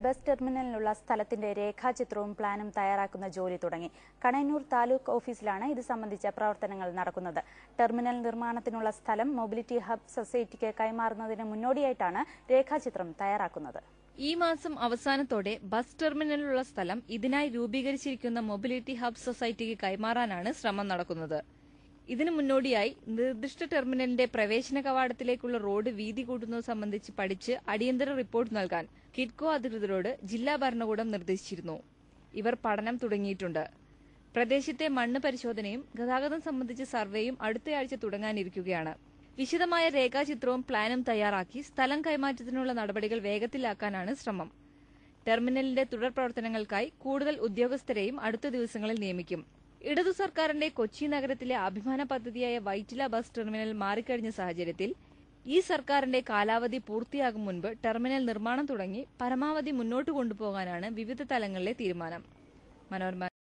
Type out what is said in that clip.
Bus ടെർമിനലിനുള്ള സ്ഥലത്തിന്റെ രേഖാചിത്രവും പ്ലാനും തയ്യാറാക്കുന്ന ജോലി തുടങ്ങി. കണയന്നൂർ താലൂക്ക് ഓഫീസിലാണ് ഇത് സംബന്ധിച്ച പ്രവർത്തനങ്ങൾ നടക്കുന്നത്. ടെർമിനൽ നിർമ്മാണത്തിനുള്ള സ്ഥലം മൊബിലിറ്റി ഹബ് സൊസൈറ്റിക്ക് കൈമാറുന്നതിന് മുന്നോടിയായിട്ടാണ് രേഖാചിത്രം തയ്യാറാക്കുന്നത്. ഈ മാസം അവസാനത്തോടെ ബസ് ടെർമിനലിലുള്ള സ്ഥലം ഇതിനായി രൂപീകരിച്ചിരിക്കുന്ന മൊബിലിറ്റി ഹബ് സൊസൈറ്റിക്ക് കൈമാറാനാണ് ശ്രമം നടക്കുന്നത്. ഇതിനു മുന്നോടിയായി നിർദ്ദിഷ്ട ടെർമിനലിന്റെ പ്രവേശന കവാടത്തിലേക്കുള്ള റോഡ് വീതി കൂട്ടുന്നത് സംബന്ധിച്ച് പഠിച്ച് അടിയന്തര റിപ്പോർട്ട് നൽകാൻ കിഡ്കോ അധികൃതരോട് ജില്ലാ ഭരണകൂടം നിർദ്ദേശിച്ചിരുന്നു. ഇവർ പഠനം തുടങ്ങിയിട്ടുണ്ട്. പ്രദേശത്തെ മണ്ണ് പരിശോധനയും ഗതാഗതം സംബന്ധിച്ച സർവേയും അടുത്തയാഴ്ച തുടങ്ങാനിരിക്കുകയാണ്. വിശദമായ രേഖാചിത്രവും പ്ലാനും തയ്യാറാക്കി സ്ഥലം കൈമാറ്റത്തിനുള്ള നടപടികൾ വേഗത്തിലാക്കാനാണ് ശ്രമം. ടെർമിനലിന്റെ തുടർ പ്രവർത്തനങ്ങൾക്കായി കൂടുതൽ ഉദ്യോഗസ്ഥരെയും അടുത്ത ദിവസങ്ങളിൽ നിയമിക്കും. ഇടതു സർക്കാരിന്റെ കൊച്ചി നഗരത്തിലെ അഭിമാന പദ്ധതിയായ വൈറ്റില ബസ് ടെർമിനൽ മാറിക്കഴിഞ്ഞ സാഹചര്യത്തിൽ ഈ സർക്കാരിന്റെ കാലാവധി പൂർത്തിയാകും മുൻപ് ടെർമിനൽ നിർമ്മാണം തുടങ്ങി പരമാവധി മുന്നോട്ട് കൊണ്ടുപോകാനാണ് വിവിധ തലങ്ങളിലെ തീരുമാനം. മനോരമ